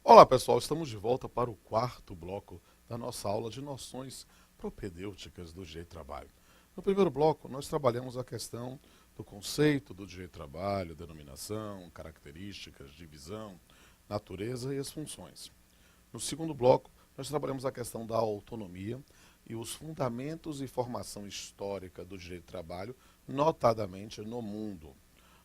Olá pessoal, estamos de volta para o quarto bloco da nossa aula de noções propedêuticas do direito do trabalho. No primeiro bloco, nós trabalhamos a questão do conceito do direito do trabalho, denominação, características, divisão, natureza e as funções. No segundo bloco, nós trabalhamos a questão da autonomia e os fundamentos e formação histórica do direito do trabalho, notadamente no mundo.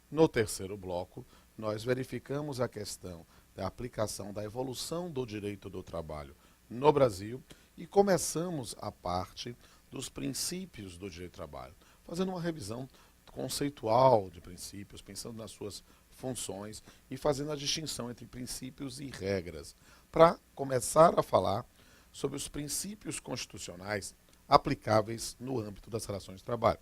No terceiro bloco, nós verificamos a questão da aplicação da evolução do direito do trabalho no Brasil e começamos a parte dos princípios do direito do trabalho, fazendo uma revisão conceitual de princípios, pensando nas suas funções e fazendo a distinção entre princípios e regras, para começar a falar sobre os princípios constitucionais aplicáveis no âmbito das relações de trabalho.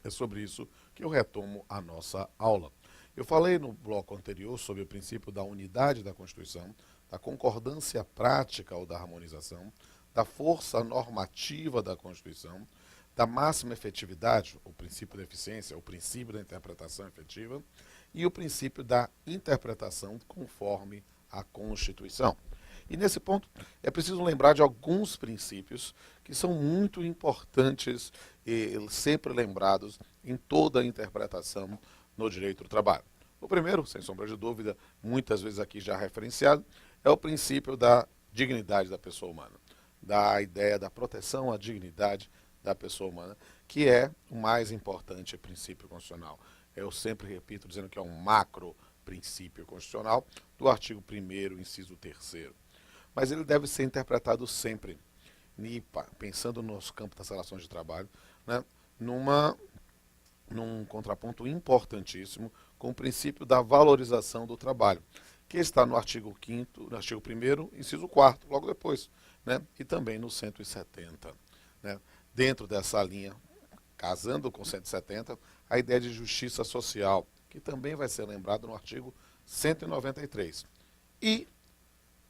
É sobre isso que eu retomo a nossa aula. Eu falei no bloco anterior sobre o princípio da unidade da Constituição, da concordância prática ou da harmonização, da força normativa da Constituição, da máxima efetividade, o princípio da eficiência, o princípio da interpretação efetiva, e o princípio da interpretação conforme a Constituição. E nesse ponto é preciso lembrar de alguns princípios que são muito importantes e sempre lembrados em toda a interpretação no direito do trabalho. O primeiro, sem sombra de dúvida, muitas vezes aqui já referenciado, é o princípio da dignidade da pessoa humana, da ideia da proteção à dignidade da pessoa humana, que é o mais importante princípio constitucional. Eu sempre repito dizendo que é um macro princípio constitucional do artigo 1º, inciso 3º. Mas ele deve ser interpretado sempre, pensando nos campos das relações de trabalho, né, num contraponto importantíssimo com o princípio da valorização do trabalho, que está no artigo 5º, no artigo 1º, inciso 4º, logo depois, né, e também no 170. Né. Dentro dessa linha, casando com 170, a ideia de justiça social, que também vai ser lembrado no artigo 193. E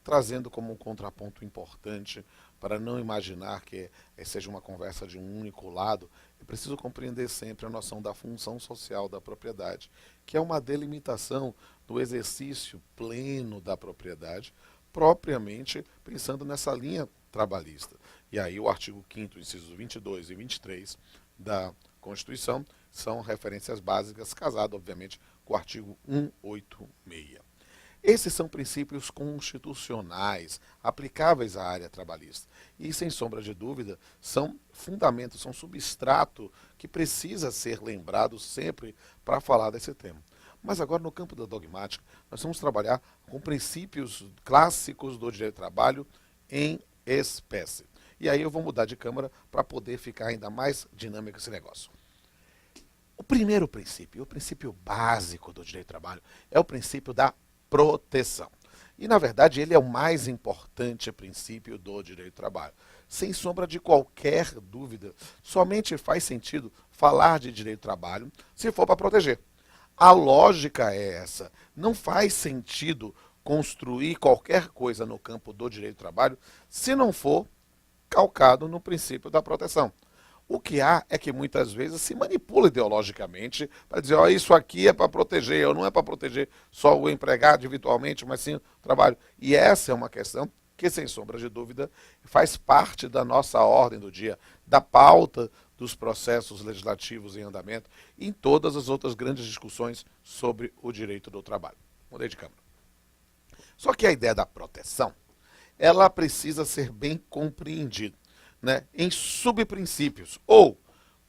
trazendo como um contraponto importante, para não imaginar que seja uma conversa de um único lado, é preciso compreender sempre a noção da função social da propriedade, que é uma delimitação do exercício pleno da propriedade, propriamente pensando nessa linha trabalhista. E aí o artigo 5º, incisos 22 e 23 da Constituição são referências básicas, casado, obviamente, com o artigo 186. Esses são princípios constitucionais aplicáveis à área trabalhista e, sem sombra de dúvida, são fundamentos, são substrato que precisa ser lembrado sempre para falar desse tema. Mas agora, no campo da dogmática, nós vamos trabalhar com princípios clássicos do direito do trabalho em espécie. E aí eu vou mudar de câmera para poder ficar ainda mais dinâmico esse negócio. O primeiro princípio, o princípio básico do direito do trabalho, é o princípio da proteção. E, na verdade, ele é o mais importante princípio do direito do trabalho. Sem sombra de qualquer dúvida, somente faz sentido falar de direito do trabalho se for para proteger. A lógica é essa. Não faz sentido construir qualquer coisa no campo do direito do trabalho se não for calcado no princípio da proteção. O que há é que muitas vezes se manipula ideologicamente para dizer, ó, isso aqui é para proteger, ou não é para proteger só o empregado individualmente, mas sim o trabalho. E essa é uma questão que, sem sombra de dúvida, faz parte da nossa ordem do dia, da pauta dos processos legislativos em andamento e em todas as outras grandes discussões sobre o direito do trabalho. Mudei de câmera. Só que a ideia da proteção, ela precisa ser bem compreendida, né, em subprincípios, ou,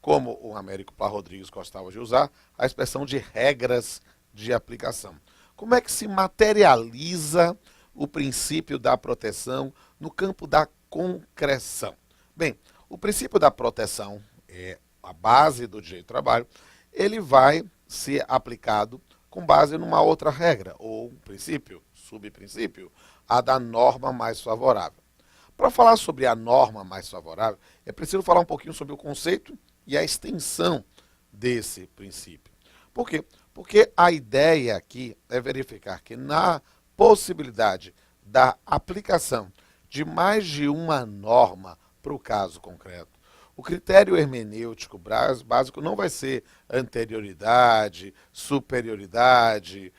como o Américo Pá Rodrigues gostava de usar, a expressão de regras de aplicação. Como é que se materializa o princípio da proteção no campo da concreção? Bem, o princípio da proteção é a base do direito do trabalho, ele vai ser aplicado com base numa outra regra, ou princípio, subprincípio, a da norma mais favorável. Para falar sobre a norma mais favorável, é preciso falar um pouquinho sobre o conceito e a extensão desse princípio. Por quê? Porque a ideia aqui é verificar que na possibilidade da aplicação de mais de uma norma para o caso concreto, o critério hermenêutico básico não vai ser anterioridade, superioridade,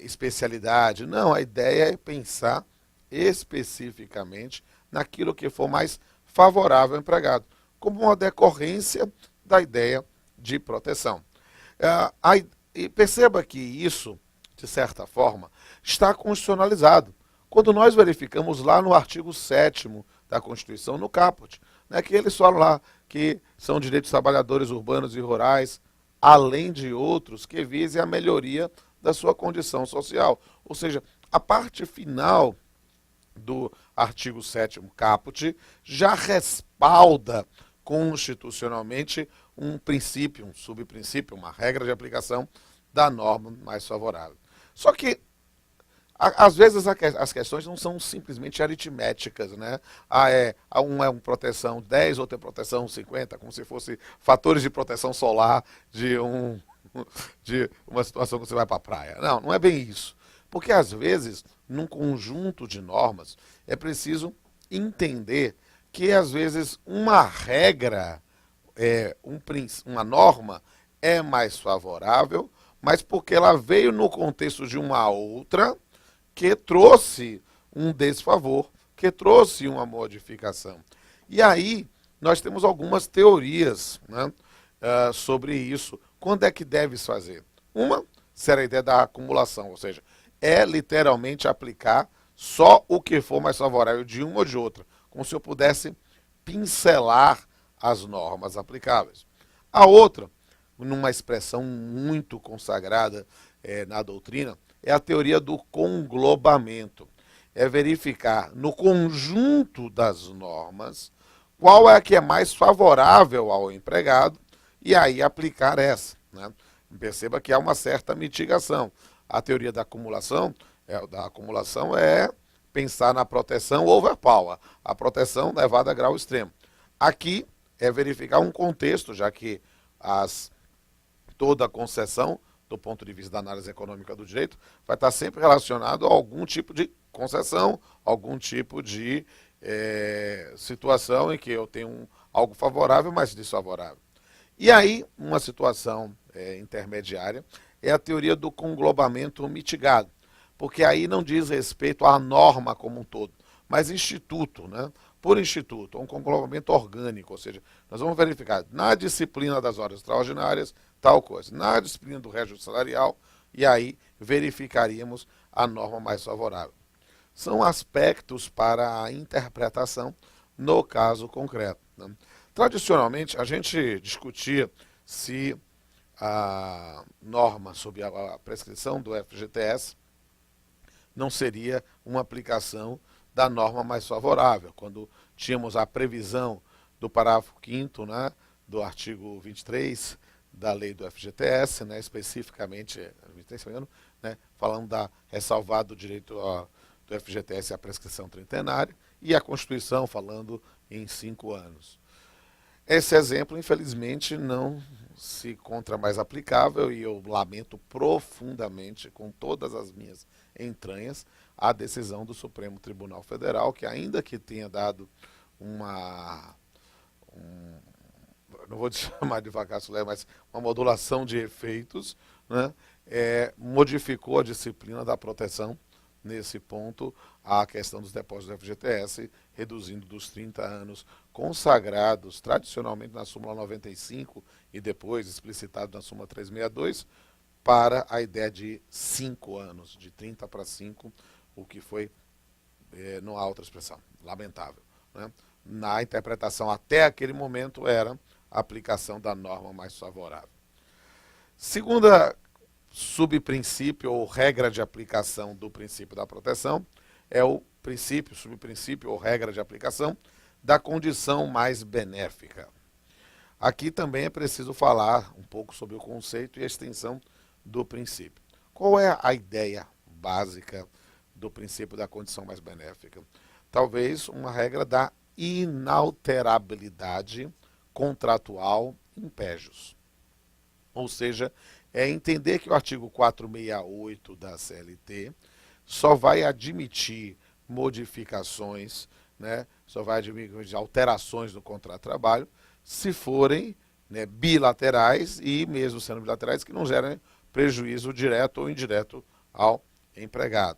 especialidade. Não, a ideia é pensar especificamente naquilo que for mais favorável ao empregado, como uma decorrência da ideia de proteção. E perceba que isso, de certa forma, está constitucionalizado. Quando nós verificamos lá no artigo 7º da Constituição, no caput, né, que eles falam lá que são direitos dos trabalhadores urbanos e rurais, além de outros que visem a melhoria da sua condição social. Ou seja, a parte final do artigo 7º caput já respalda constitucionalmente um princípio, um subprincípio, uma regra de aplicação da norma mais favorável. Só que, às vezes, as questões não são simplesmente aritméticas, né? Um é uma proteção 10, outro é proteção 50, como se fosse fatores de proteção solar de uma situação que você vai para a praia. Não, não é bem isso. Porque, às vezes, num conjunto de normas, é preciso entender que, às vezes, uma regra, uma norma, é mais favorável, mas porque ela veio no contexto de uma outra que trouxe um desfavor, que trouxe uma modificação. E aí, nós temos algumas teorias, né, sobre isso. Quando é que deve se fazer? Uma será a ideia da acumulação, ou seja, é literalmente aplicar só o que for mais favorável de uma ou de outra, como se eu pudesse pincelar as normas aplicáveis. A outra, numa expressão muito consagrada na doutrina, é a teoria do conglobamento. É verificar no conjunto das normas qual é a que é mais favorável ao empregado e aí aplicar essa, né? Perceba que há uma certa mitigação. A teoria da acumulação é pensar na proteção overpower, a proteção levada a grau extremo. Aqui é verificar um contexto, já que toda concessão, do ponto de vista da análise econômica do direito, vai estar sempre relacionado a algum tipo de concessão, algum tipo de situação em que eu tenho algo favorável, mas desfavorável. E aí, uma situação intermediária é a teoria do conglobamento mitigado, porque aí não diz respeito à norma como um todo, mas instituto, né? Por instituto, um conglobamento orgânico, ou seja, nós vamos verificar na disciplina das horas extraordinárias, tal coisa, na disciplina do reajuste salarial, e aí verificaríamos a norma mais favorável. São aspectos para a interpretação no caso concreto, né? Tradicionalmente, a gente discutia se a norma sob a prescrição do FGTS não seria uma aplicação da norma mais favorável, quando tínhamos a previsão do parágrafo 5º, né, do artigo 23 da lei do FGTS, né, especificamente, né, falando ressalvado o direito do FGTS à prescrição trintenária, e a Constituição falando em 5 anos. Esse exemplo, infelizmente, não se encontra mais aplicável e eu lamento profundamente, com todas as minhas entranhas, a decisão do Supremo Tribunal Federal, que ainda que tenha dado não vou chamar de vacácio leve, mas uma modulação de efeitos, né, modificou a disciplina da proteção nesse ponto a questão dos depósitos do FGTS, reduzindo dos 30 anos consagrados tradicionalmente na súmula 95 e depois explicitado na súmula 362 para a ideia de 5 anos, de 30 para 5, o que foi, não há outra expressão, lamentável, né? Na interpretação até aquele momento era a aplicação da norma mais favorável. Segunda subprincípio ou regra de aplicação do princípio da proteção é o subprincípio ou regra de aplicação da condição mais benéfica. Aqui também é preciso falar um pouco sobre o conceito e a extensão do princípio. Qual é a ideia básica do princípio da condição mais benéfica? Talvez uma regra da inalterabilidade contratual in pejus. Ou seja, é entender que o artigo 468 da CLT só vai admitir modificações, né, só vai admitir alterações no contrato de trabalho se forem, né, bilaterais e, mesmo sendo bilaterais, que não gerem prejuízo direto ou indireto ao empregado.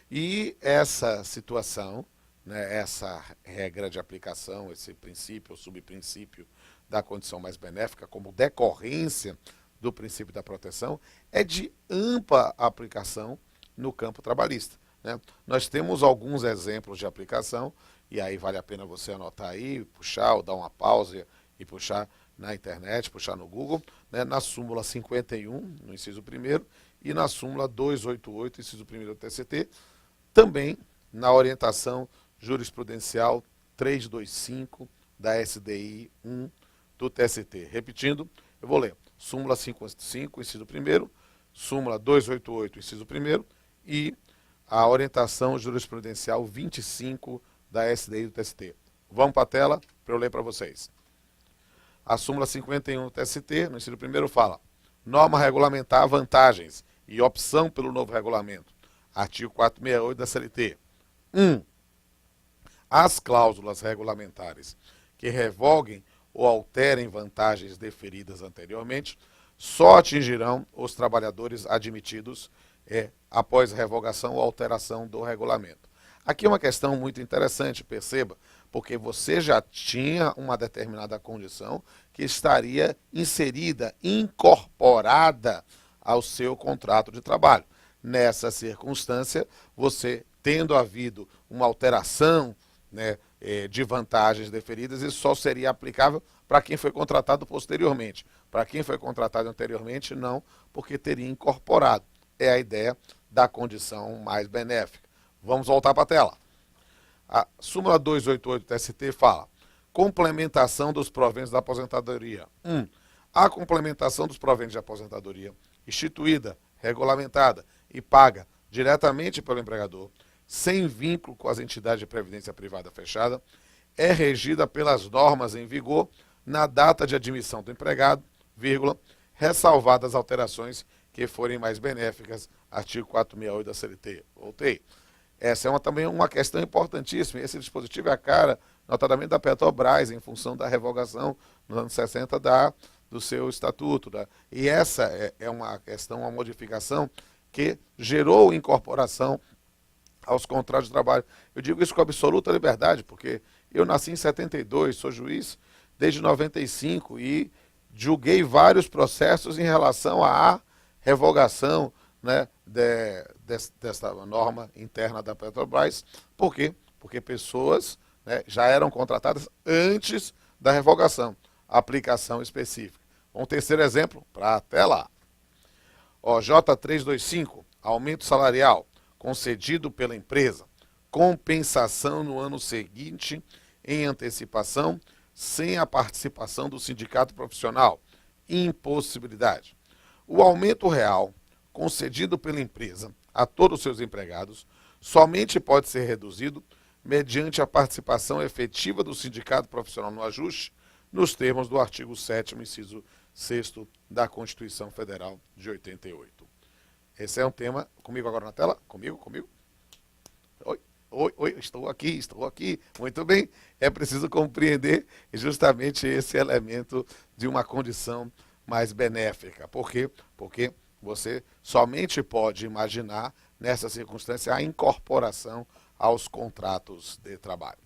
E essa situação, né, essa regra de aplicação, esse princípio ou subprincípio da condição mais benéfica, como decorrência do princípio da proteção, é de ampla aplicação no campo trabalhista, né? Nós temos alguns exemplos de aplicação, e aí vale a pena você anotar aí, puxar ou dar uma pausa e puxar na internet, puxar no Google, né, na súmula 51, no inciso 1º, e na súmula 288, inciso 1º do TCT, também na orientação jurisprudencial 325 da SDI 1 do TST. Repetindo, eu vou ler. Súmula 55, inciso 1º, súmula 288, inciso 1º, e a orientação jurisprudencial 25 da SDI do TST. Vamos para a tela para eu ler para vocês. A súmula 51 do TST, no inciso 1º, fala: norma regulamentar vantagens e opção pelo novo regulamento. Artigo 468 da CLT. 1. As cláusulas regulamentares que revoguem ou alterem vantagens deferidas anteriormente só atingirão os trabalhadores admitidos após revogação ou alteração do regulamento. Aqui é uma questão muito interessante, perceba, porque você já tinha uma determinada condição que estaria inserida, incorporada ao seu contrato de trabalho. Nessa circunstância, você tendo havido uma alteração, né, de vantagens deferidas, isso só seria aplicável para quem foi contratado posteriormente. Para quem foi contratado anteriormente, não, porque teria incorporado. É a ideia da condição mais benéfica. Vamos voltar para a tela. A súmula 288 do TST fala: complementação dos proventos da aposentadoria. 1. A complementação dos proventos de aposentadoria, instituída, regulamentada e paga diretamente pelo empregador, sem vínculo com as entidades de previdência privada fechada, é regida pelas normas em vigor na data de admissão do empregado, vírgula, ressalvadas as alterações que forem mais benéficas, artigo 468 da CLT. Voltei. Essa é também uma questão importantíssima. Esse dispositivo é a cara, notadamente, da Petrobras, em função da revogação nos anos 60 do seu estatuto. E essa é uma questão, uma modificação que gerou incorporação aos contratos de trabalho. Eu digo isso com absoluta liberdade, porque eu nasci em 72, sou juiz desde 95 e julguei vários processos em relação à revogação, né, dessa norma interna da Petrobras. Por quê? Porque pessoas, né, já eram contratadas antes da revogação, aplicação específica. Um terceiro exemplo, para até lá. OJ 325, aumento salarial concedido pela empresa, compensação no ano seguinte em antecipação, sem a participação do sindicato profissional, impossibilidade. O aumento real concedido pela empresa a todos os seus empregados somente pode ser reduzido mediante a participação efetiva do sindicato profissional no ajuste, nos termos do artigo 7º, inciso 6º da Constituição Federal de 88. Esse é um tema, comigo agora na tela? Comigo? Oi, estou aqui. Muito bem, é preciso compreender justamente esse elemento de uma condição mais benéfica. Por quê? Porque você somente pode imaginar, nessa circunstância, a incorporação aos contratos de trabalho.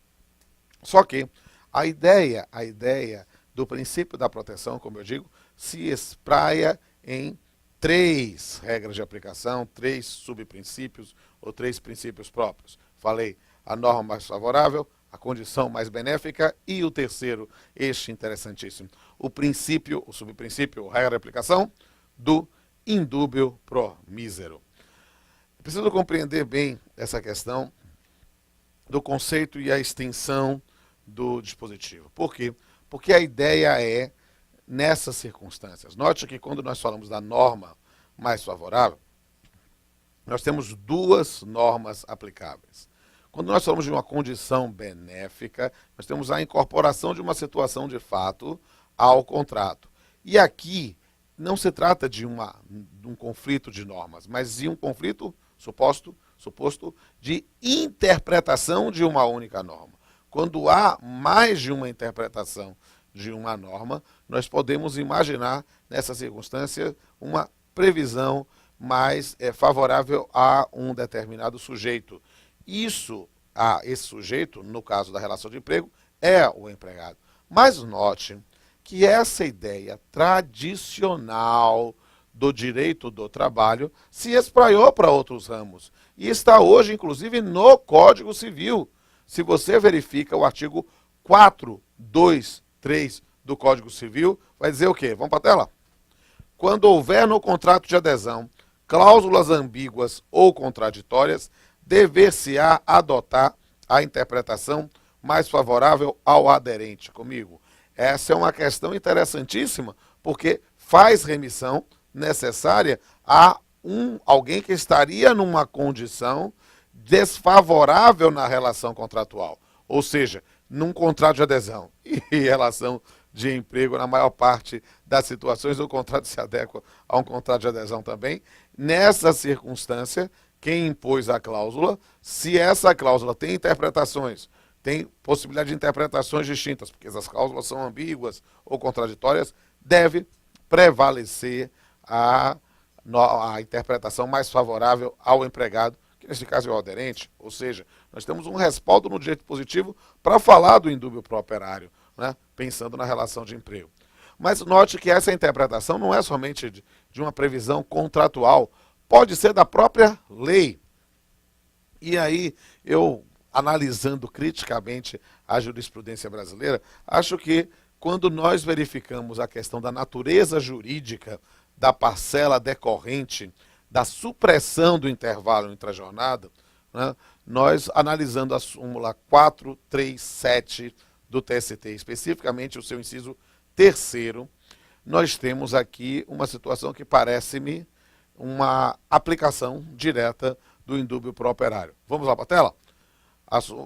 Só que a ideia do princípio da proteção, como eu digo, se espraia em 3 regras de aplicação, 3 subprincípios ou 3 princípios próprios. Falei a norma mais favorável, a condição mais benéfica e o terceiro, este interessantíssimo, o princípio, o subprincípio, a regra de aplicação do indúbio pro mísero. Preciso compreender bem essa questão do conceito e a extensão do dispositivo. Por quê? Porque a ideia é, nessas circunstâncias, note que quando nós falamos da norma mais favorável, nós temos 2 normas aplicáveis. Quando nós falamos de uma condição benéfica, nós temos a incorporação de uma situação de fato ao contrato. E aqui não se trata de um conflito de normas, mas de um conflito suposto de interpretação de uma única norma. Quando há mais de uma interpretação de uma norma, nós podemos imaginar, nessa circunstância, uma previsão mas é favorável a um determinado sujeito. Esse sujeito, no caso da relação de emprego, é o empregado. Mas note que essa ideia tradicional do direito do trabalho se espraiou para outros ramos e está hoje, inclusive, no Código Civil. Se você verifica o artigo 423 do Código Civil, vai dizer o quê? Vamos para a tela? Quando houver no contrato de adesão cláusulas ambíguas ou contraditórias, dever-se-á adotar a interpretação mais favorável ao aderente. Comigo. Essa é uma questão interessantíssima, porque faz remissão necessária a alguém que estaria numa condição desfavorável na relação contratual. Ou seja, num contrato de adesão e relação de emprego, na maior parte das situações, o contrato se adequa a um contrato de adesão também. Nessa circunstância, quem impôs a cláusula, se essa cláusula tem interpretações, tem possibilidade de interpretações distintas, porque as cláusulas são ambíguas ou contraditórias, deve prevalecer a interpretação mais favorável ao empregado, que nesse caso é o aderente. Ou seja, nós temos um respaldo no direito positivo para falar do indúbio pro operário, né, pensando na relação de emprego. Mas note que essa interpretação não é somente de uma previsão contratual, pode ser da própria lei. E aí, eu, analisando criticamente a jurisprudência brasileira, acho que quando nós verificamos a questão da natureza jurídica da parcela decorrente da supressão do intervalo intrajornada, né, nós, analisando a súmula 437 do TST, especificamente o seu inciso 3º, nós temos aqui uma situação que parece-me uma aplicação direta do indúbio pro operário. Vamos lá para a tela?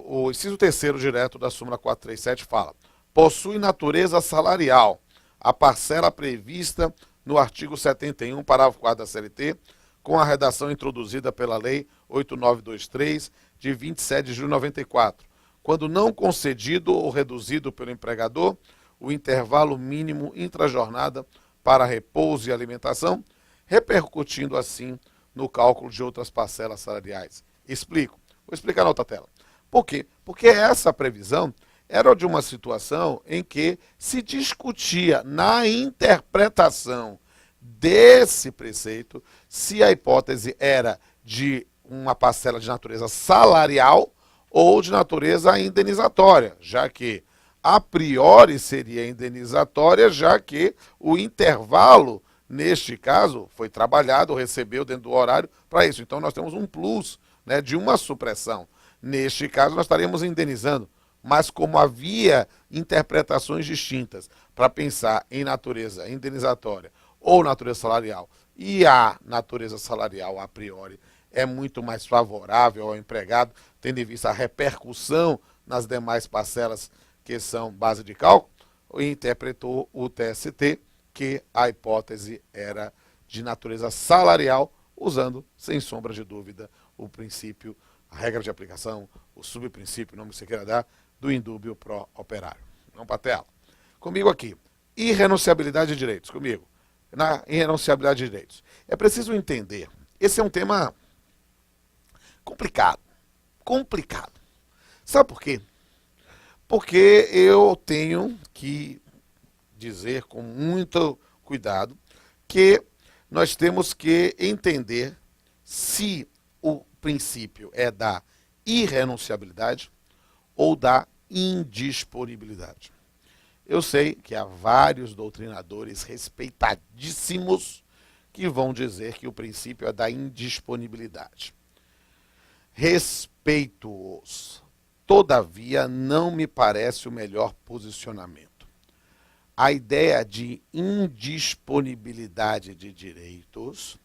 O inciso 3º direto da súmula 437 fala: possui natureza salarial a parcela prevista no artigo 71, parágrafo 4º da CLT, com a redação introduzida pela Lei 8923, de 27 de julho de 94, quando não concedido ou reduzido pelo empregador o intervalo mínimo intrajornada para repouso e alimentação, repercutindo assim no cálculo de outras parcelas salariais. Explico. Vou explicar na outra tela. Por quê? Porque essa previsão era de uma situação em que se discutia na interpretação desse preceito se a hipótese era de uma parcela de natureza salarial ou de natureza indenizatória, já que a priori seria indenizatória, já que o intervalo, neste caso, foi trabalhado, recebeu dentro do horário para isso. Então nós temos um plus, né, de uma supressão. Neste caso nós estaríamos indenizando, mas como havia interpretações distintas para pensar em natureza indenizatória ou natureza salarial, e a natureza salarial a priori é muito mais favorável ao empregado, tendo em vista a repercussão nas demais parcelas que são base de cálculo, interpretou o TST que a hipótese era de natureza salarial, usando, sem sombra de dúvida, o princípio, a regra de aplicação, o subprincípio, o nome que você queira dar, do indúbio pro operário. Vamos para a tela. Comigo aqui, irrenunciabilidade de direitos. Comigo, na irrenunciabilidade de direitos. É preciso entender, esse é um tema complicado. Sabe por quê? Porque eu tenho que dizer com muito cuidado que nós temos que entender se o princípio é da irrenunciabilidade ou da indisponibilidade. Eu sei que há vários doutrinadores respeitadíssimos que vão dizer que o princípio é da indisponibilidade. Respeito-os. Todavia, não me parece o melhor posicionamento. A ideia de indisponibilidade de direitos,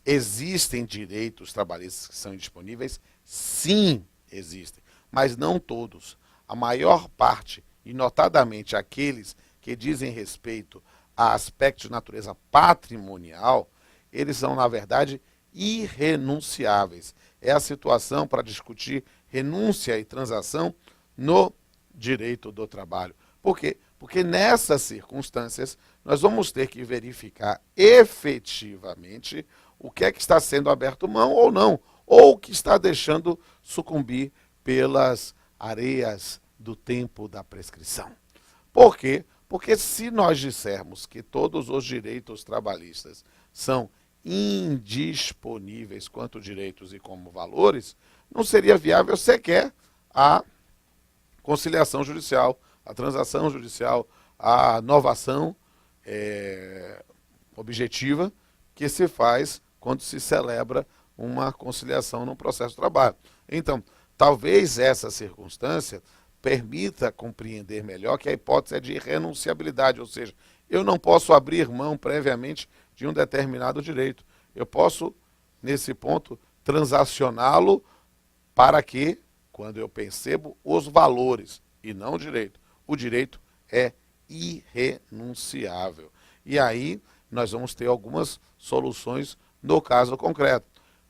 existem direitos trabalhistas que são indisponíveis? Sim, existem, mas não todos. A maior parte, e notadamente aqueles que dizem respeito a aspectos de natureza patrimonial, eles são, na verdade, irrenunciáveis. É a situação para discutir renúncia e transação no direito do trabalho. Por quê? Porque nessas circunstâncias, nós vamos ter que verificar efetivamente o que é que está sendo aberto mão ou não, ou o que está deixando sucumbir pelas areias do tempo da prescrição. Por quê? Porque se nós dissermos que todos os direitos trabalhistas são indisponíveis quanto direitos e como valores, não seria viável sequer a conciliação judicial, a transação judicial, a novação objetiva que se faz quando se celebra uma conciliação num processo de trabalho. Então, talvez essa circunstância permita compreender melhor que a hipótese é de irrenunciabilidade, ou seja, eu não posso abrir mão previamente de um determinado direito. Eu posso, nesse ponto, transacioná-lo para que, quando eu percebo os valores e não o direito é irrenunciável. E aí nós vamos ter algumas soluções no caso concreto.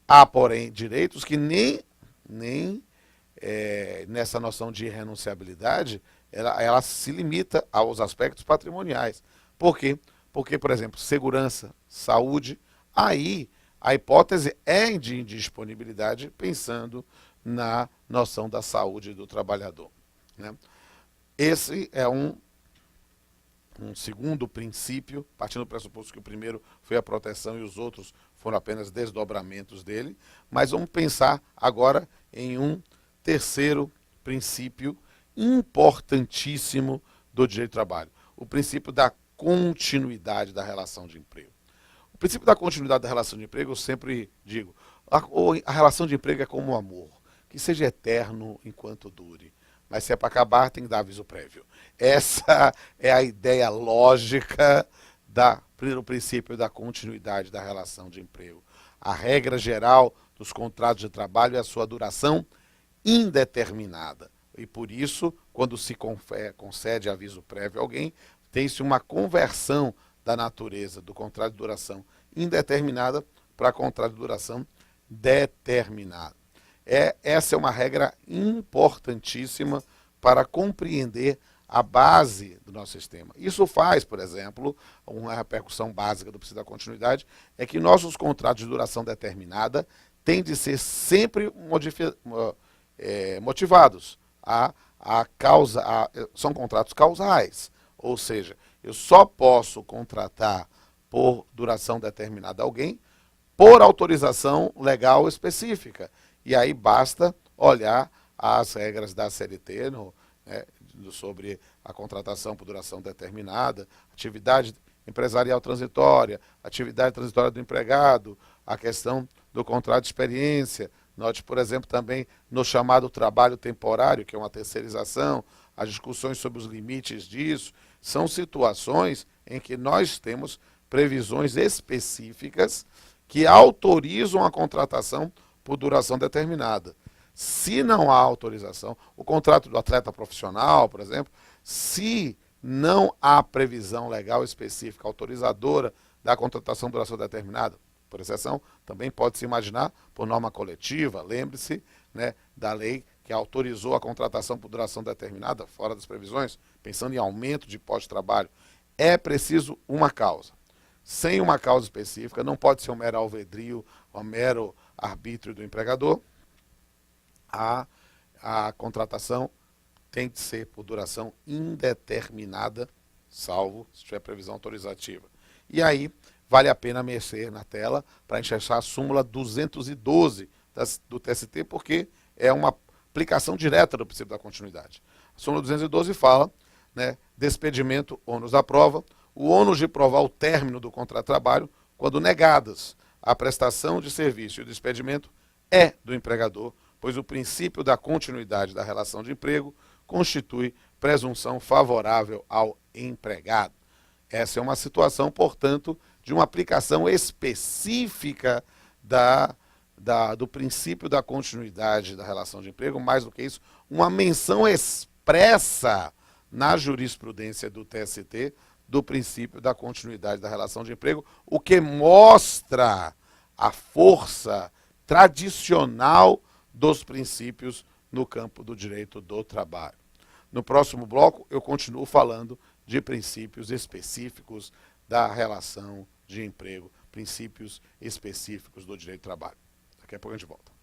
Há, porém, direitos que nem nessa noção de irrenunciabilidade, ela se limita aos aspectos patrimoniais. Por quê? Porque, por exemplo, segurança, saúde, aí a hipótese é de indisponibilidade pensando na noção da saúde do trabalhador, né? Esse é um segundo princípio, partindo do pressuposto que o primeiro foi a proteção e os outros foram apenas desdobramentos dele, mas vamos pensar agora em um terceiro princípio importantíssimo do direito do trabalho, o princípio da continuidade da relação de emprego. O princípio da continuidade da relação de emprego, eu sempre digo, a relação de emprego é como o amor, que seja eterno enquanto dure. Mas se é para acabar, tem que dar aviso prévio. Essa é a ideia lógica do princípio da continuidade da relação de emprego. A regra geral dos contratos de trabalho é a sua duração indeterminada. E por isso, quando se concede aviso prévio a alguém, tem-se uma conversão da natureza do contrato de duração indeterminada para contrato de duração determinada. Essa é uma regra importantíssima para compreender a base do nosso sistema. Isso faz, por exemplo, uma repercussão básica do princípio da continuidade, é que nossos contratos de duração determinada têm de ser sempre motivados são contratos causais, ou seja, eu só posso contratar por duração determinada alguém por autorização legal específica. E aí basta olhar as regras da CLT sobre a contratação por duração determinada, atividade empresarial transitória, atividade transitória do empregado, a questão do contrato de experiência. Note, por exemplo, também no chamado trabalho temporário, que é uma terceirização, as discussões sobre os limites disso. São situações em que nós temos previsões específicas que autorizam a contratação por duração determinada. Se não há autorização, o contrato do atleta profissional, por exemplo, se não há previsão legal específica autorizadora da contratação por duração determinada, por exceção, também pode-se imaginar por norma coletiva, lembre-se, né, da lei que autorizou a contratação por duração determinada, fora das previsões, pensando em aumento de pós-trabalho, é preciso uma causa. Sem uma causa específica, não pode ser um mero alvedrio, um mero arbítrio do empregador, a contratação tem que ser por duração indeterminada, salvo se tiver previsão autorizativa. E aí, vale a pena mexer na tela para enxergar a súmula 212 do TST, porque é uma aplicação direta do princípio da continuidade. A súmula 212 fala, né, despedimento, ônus da prova, o ônus de provar o término do contrato de trabalho, quando negadas a prestação de serviço e o despedimento, é do empregador, pois o princípio da continuidade da relação de emprego constitui presunção favorável ao empregado. Essa é uma situação, portanto, de uma aplicação específica do princípio da continuidade da relação de emprego, mais do que isso, uma menção expressa na jurisprudência do TST do princípio da continuidade da relação de emprego, o que mostra a força tradicional dos princípios no campo do direito do trabalho. No próximo bloco, eu continuo falando de princípios específicos da relação de emprego, princípios específicos do direito do trabalho. Daqui a pouco a gente volta.